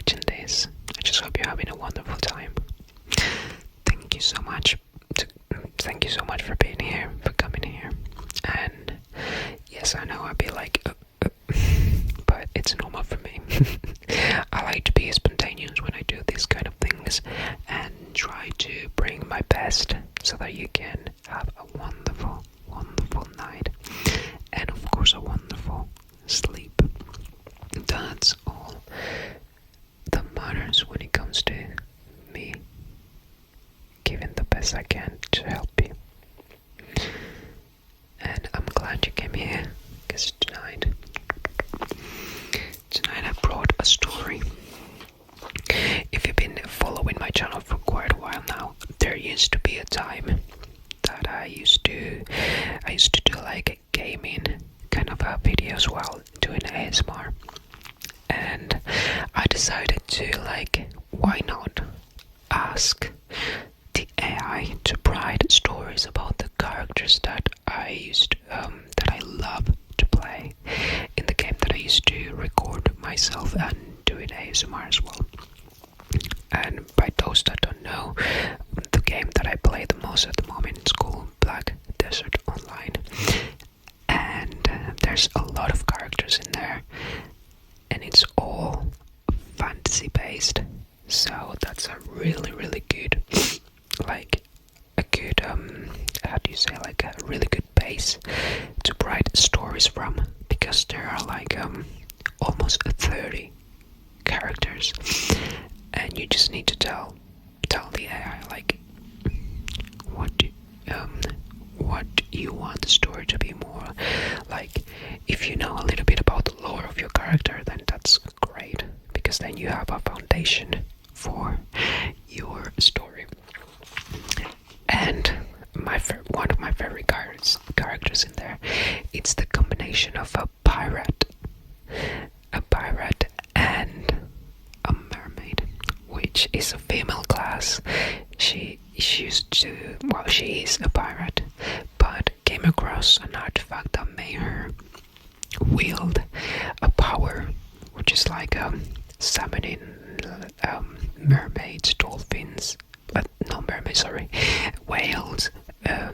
watching this. I just hope you're having a wonderful time. Thank you so much. Thank you so much for being here, for coming here. And yes, I know I'll be like, but it's normal for me. I like to be spontaneous when I do these kind of things and try to bring my best so that you can have a wonderful, wonderful night and of course a wonderful sleep. That's all that matters when it comes to me giving the best I can to help you. And I'm glad you came here, because tonight I brought a story. If you've been following my channel for quite a while now, there used to be a time that I used to do like gaming kind of videos while doing ASMR, and I decided to, like, why not ask the AI to write stories about the characters that I love to play in the game that I used to record myself and do it ASMR as well. And by those that don't know, the game that I play the most at the moment is called Black Desert Online, and there's a lot of characters in there, and it's all fantasy based. So that's a really, really good, like a good how do you say, like a really good base to write stories from, because there are like almost 30 characters, and you just need to tell the AI like what you want the story to be more like. If you know a little bit about the lore of your character, then that's great, because then you have a foundation for your story. And one of my favorite characters in there, it's the combination of a pirate and a mermaid, which is a female class. She is a pirate, but came across an artifact that made her wield a power, which is like summoning mermaids, dolphins, not mermaids, sorry, whales,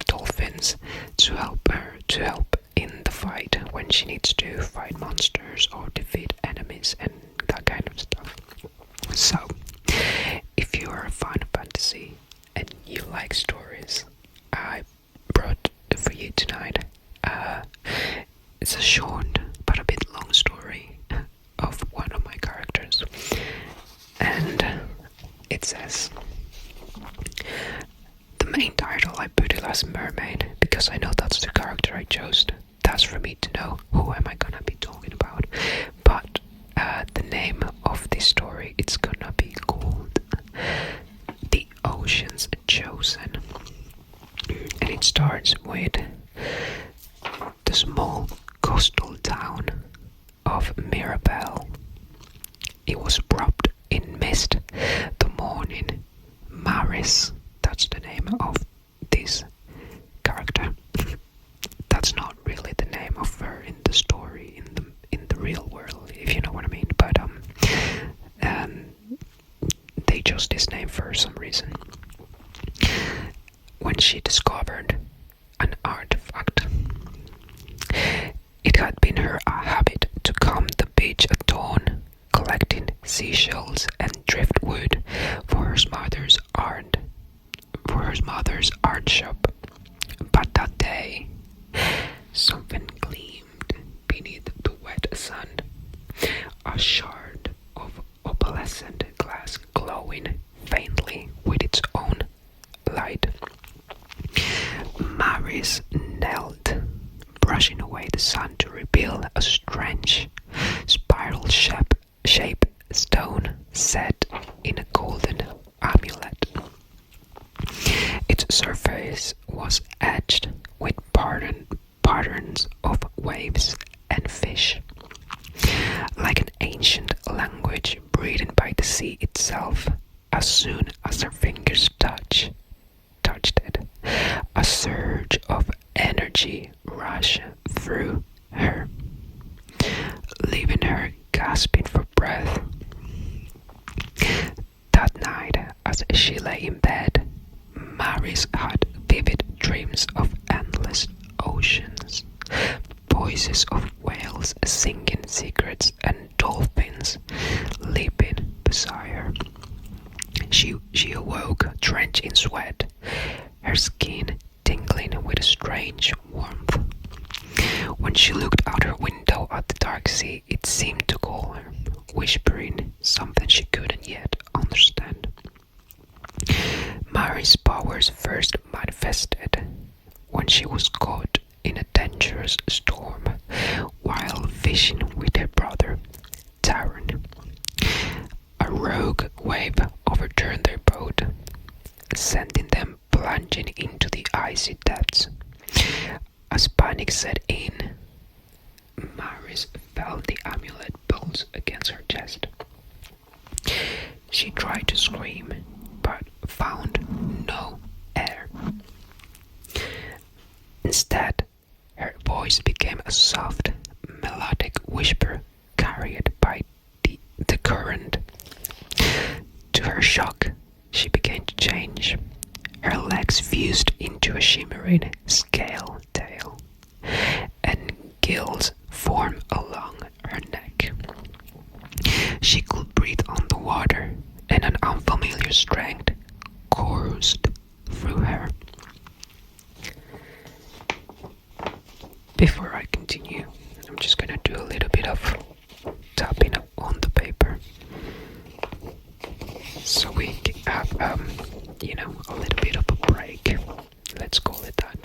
dolphins, to help in the fight when she needs to fight monsters or defeat enemies and that kind of stuff. So, if you are a fan of fantasy and you like stories, I brought for you tonight. It's a short but a bit long story of one of my characters, and it says, the main title I put it as Mermaid because I know that's the character I chose. That's for me to know who am I gonna be talking about. But the name of this story, it's gonna be called The Ocean's Chosen, and it starts with the small coastal town of Mirabel. It was wrapped in mist the morning Maris, that's the name of this character. That's not really the name of her in the story, in the real world, if you know what I mean. But they chose this name for some reason. When she discovered an artifact, it had been her habit to come the beach at dawn, collecting seashells and driftwood for her mother's art shop. But that day, something gleamed beneath the wet sand, a shard of opalescent glass glowing faintly with its own light. Maris knelt, brushing away the sun to reveal a strange spiral-shaped stone set in a golden amulet. Its surface was etched with patterns of waves and fish, like an ancient language written by the sea itself. As soon as her fingers touched it, a surge of energy rushed through her, leaving her gasping for breath. she lay in bed, Maris had vivid dreams of endless oceans, voices of whales singing secrets, and dolphins leaping beside her. She awoke drenched in sweat, her skin tingling with a strange warmth. When she looked out her window at the dark sea, it seemed to call her, whispering something she couldn't yet understand. Mary's powers first manifested when she was caught in a dangerous storm while fishing with her brother, Taran. A rogue wave overturned their boat, sending them plunging into the icy depths. As panic set in, Maris felt the amulet pulse against her chest. She tried to scream, but found no air. Instead, her voice became a soft, melodic whisper carried by the current. To her shock, she began to change. Her legs fused into a shimmering scale tail, and gills formed along her neck. She could breathe on the water, and an unfamiliar strength coursed through her. Before I continue, I'm just gonna do a little bit of tapping on the paper, so we have, a little bit of a break. Let's call it that.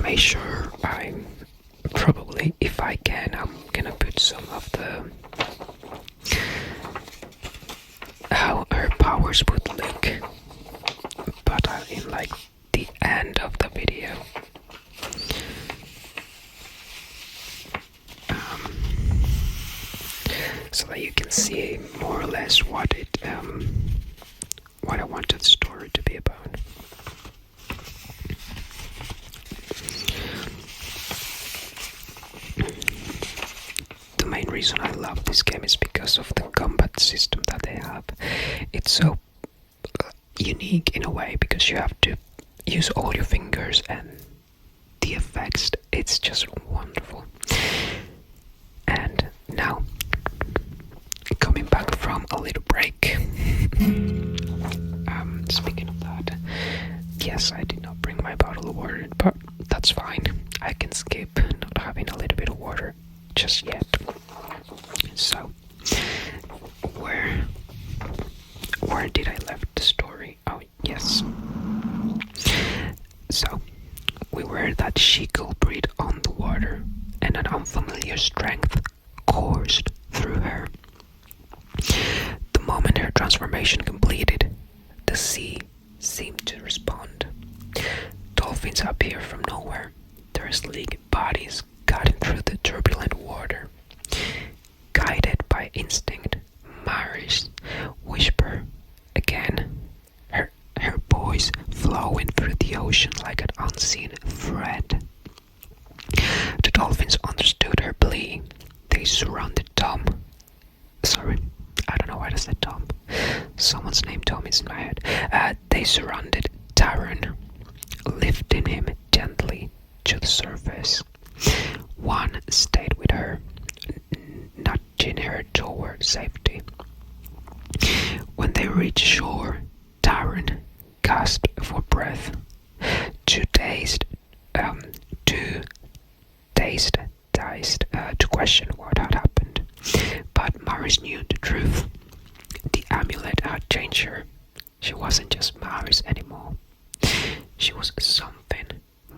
Make sure if I can, I'm gonna put some of the how her powers would look, but in like the end of the video. So that you can see more or less what I wanted the story to be about. The main reason I love this game is because of the combat system that they have. It's so unique in a way because you have to use all your fingers, and the effects, it's just wonderful. And now, coming back from a little break, speaking of that, yes, I did not bring my bottle of water, but that's fine. I can skip not having a little bit of water just yet. So, where did I left the story? Oh, yes. So, we were that she could breathe on the water, and an unfamiliar strength coursed through her. The moment her transformation completed, the sea seemed to respond. Dolphins appear from nowhere, their sleek bodies cutting through the turbulent water. Guided by instinct, Maris whispered again, her voice flowing through the ocean like an unseen thread. The dolphins understood her plea. They surrounded Tom. Sorry, I don't know why I said Tom. Someone's name Tom is in my head. They surrounded Taran, lifting him gently to the surface. One stayed with her, nudging her toward safety. When they reached shore, Taran gasped for breath, too dazed to question what had happened. But Maris knew the truth. The amulet had changed her. She wasn't just Maris anymore. she was something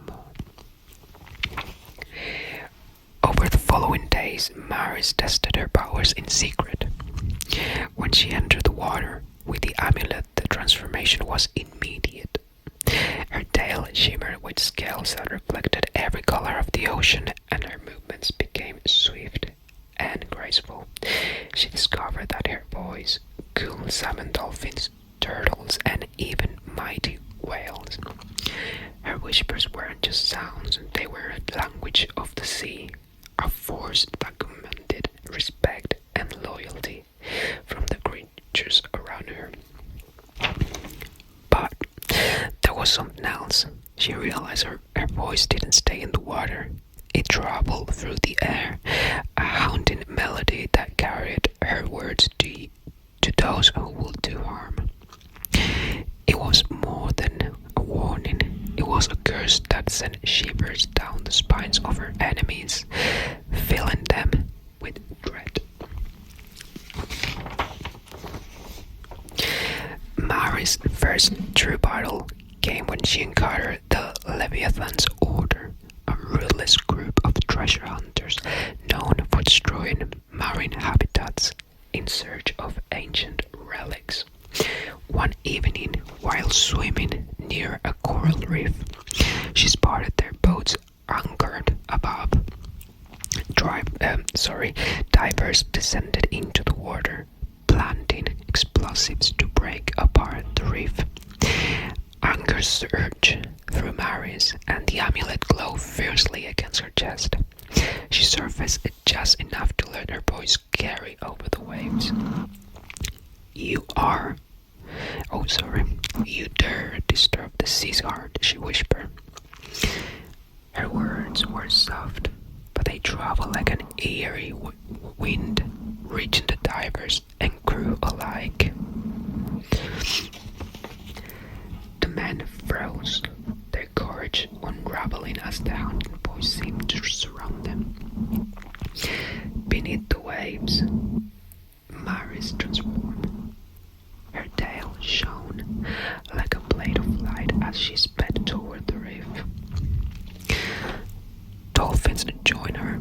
more. Over the following days, Maris tested her powers in secret. When she entered the water with the amulet, the transformation was immediate. Her tail shimmered with scales that reflected every color of the ocean, and her movements became swift and graceful. She discovered that her voice could summon dolphins, turtles, and even mighty whales. Her whispers weren't just sounds, they were a language of the sea, a force that commanded respect and loyalty from the creatures around her. But there was something else. She realized her voice didn't stay in the water. It traveled through the air, a haunting melody that carried her words to those who would do harm. It was more than a warning. It was a curse that sent shivers down the spines of her enemies, filling them with dread. Mary's first true battle came when she encountered the Leviathan's Order, a ruthless group of treasure hunters known for destroying marine habitats in search of ancient relics. One evening, while swimming near a coral reef, she spotted their boats anchored above. Divers descended into the water, planting explosives to break apart the reef. Anger surged through Maris, and the amulet glowed fiercely against her chest. She surfaced just enough to let her voice carry over the waves. You dare disturb the sea's heart, she whispered. Her words were soft, but they traveled like an eerie wind, reaching the divers and crew alike. The men froze, their courage unraveling as the haunting voice seemed to surround them. Beneath the waves, Maris transformed. Her tail shone like a blade of light as she sped toward the reef. Dolphins joined her,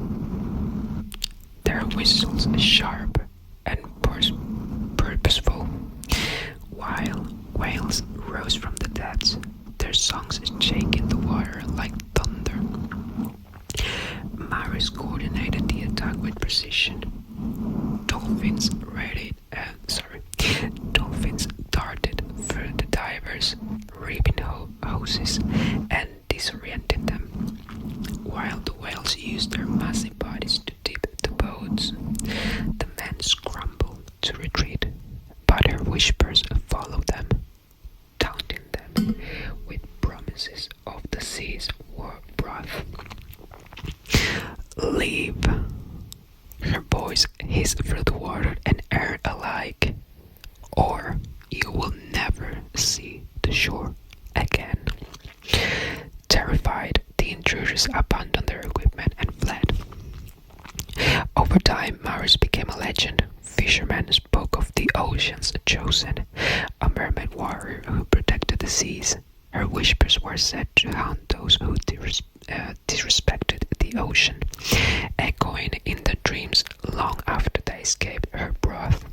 their whistles sharp and purposeful, while whales rose from the depths, their songs shaking the water like thunder. Maris coordinated the attack with precision. Dolphins darted through the divers, ripping hoses and disoriented them, while the whales used their massive bodies to tip the boats. The men scrambled to retreat, but her whispers followed them, taunting them with promises of the sea's wrath. Leave! Her voice hissed through the water and air alike, or you will never see the shore again. Terrified, the intruders abandoned their equipment and fled. Over time, Maris became a legend. Fishermen spoke of the ocean's chosen, a mermaid warrior who protected the seas. Her whispers were said to haunt those who disrespected the ocean, echoing in their dreams long after they escaped her breath.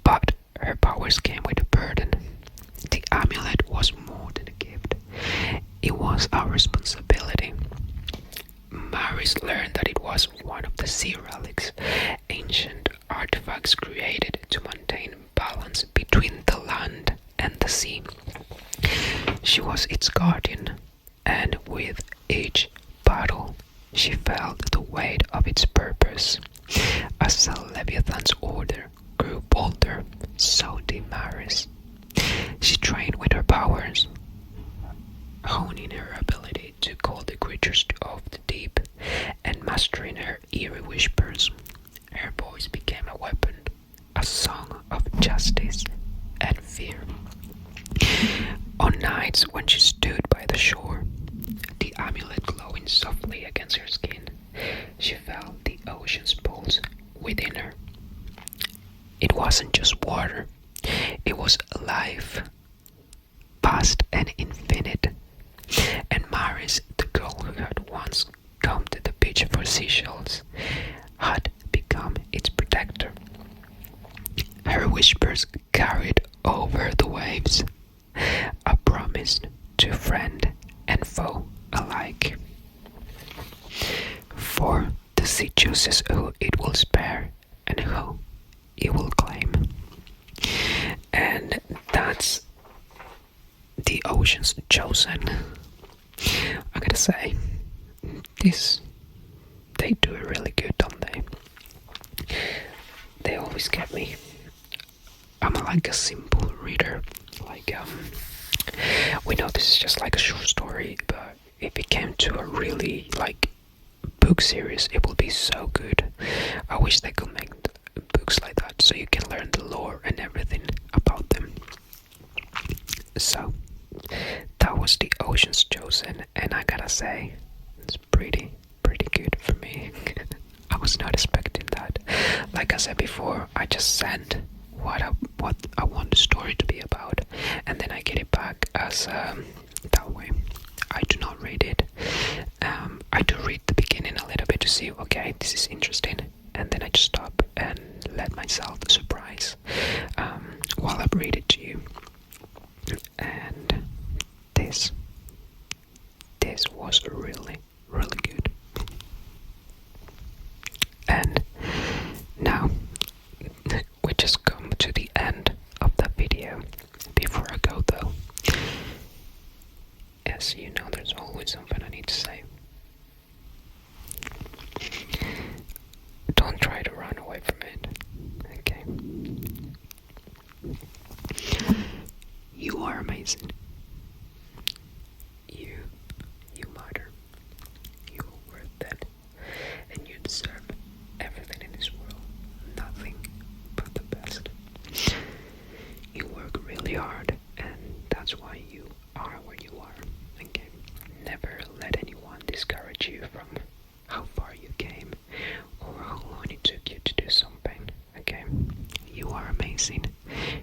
But her powers came with a burden. The amulet was more than a gift. It was our responsibility. Maris learned that it was one of the sea relics, ancient artifacts created to maintain balance between the land and the sea. She was its guardian, and with each battle, she felt the weight of its purpose. As the Leviathan's order grew bolder, so did Maris. She trained with her powers, honing her ability to call the creatures of the deep, and mastering her eerie whispers. Her voice became a weapon, a song of justice and fear. On nights when she stood by the shore, the amulet glowing softly against her skin, she felt the ocean's pulse within her. It wasn't just water, it was life, past and infinite, and Maris, the girl who had once come to the beach for seashells, had become its protector. Her whispers carried over the waves, a promise to friend and foe alike. For the sea chooses who it will spare and who it will claim. And that's the ocean's chosen. I gotta say, they do it really good, don't they? They always get me. I'm like a simple reader. We know this is just like a short story, but if it came to a really book series, it will be so good. I wish they could make books like that so you can learn the lore and everything about them. So that was the Ocean's Chosen, and I gotta say, it's pretty good for me. I was not expecting that. Like I said before, I just send what I want the story to be about, and then I get it back as that way. I do not read it. I do read the beginning a little bit to see, okay, this is interesting, and then I just stop and let myself surprise while I read it to you. And this was really good. And now we just come to the end of the video. Before I go though, as you know, there's always something I need to say. Don't try to run away from it, okay? You are amazing. You matter. You are worth it. And you deserve everything in this world. Nothing but the best. You work really hard, and that's why you are where you are. Okay? Never let anyone discourage you from how far you came or how long it took you to do something. Okay? You are amazing.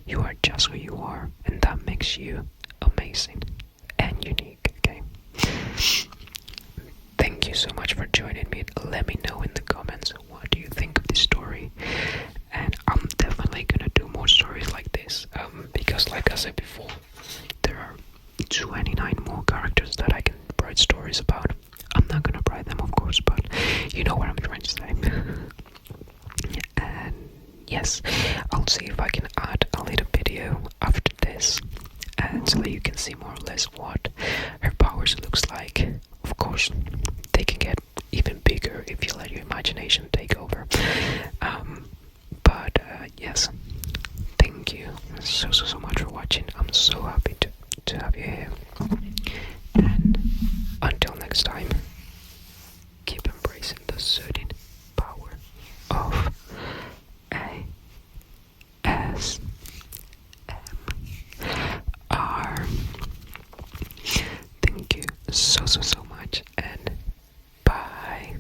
You are just who you are, and that makes you amazing and unique. Okay? Thank you so much for joining me. Let me know in the comments what do you think of this story, and I'm definitely gonna do more stories like this, because like I said before, there are 29 more characters that I can write stories about. I'm not gonna write them, of course, but you know what I'm trying to say. And yes, I'll see if I can add a little video after this, and so that you can see more or less what her powers looks like. Of course, they can get even bigger if you let your imagination take over. But yes, thank you so much for watching. I'm so happy to have you here. And until next time, keep embracing the soothing power of ASMR. Thank you so much, and bye.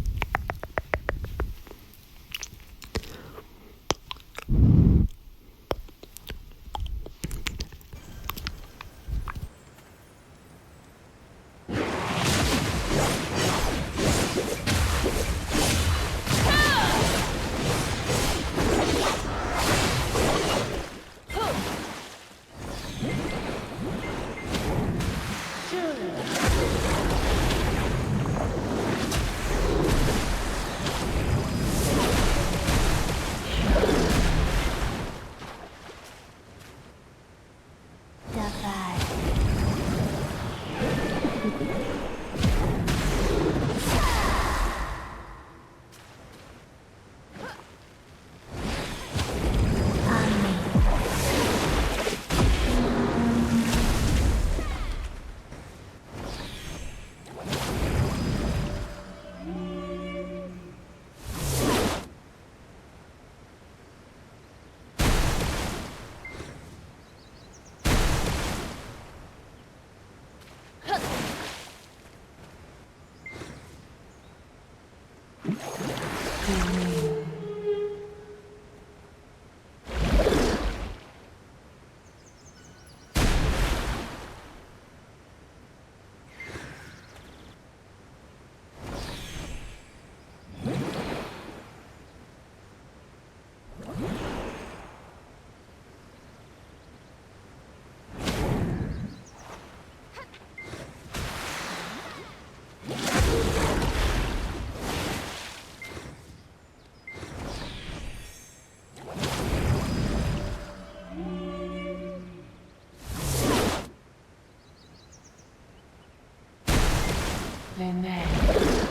Amen.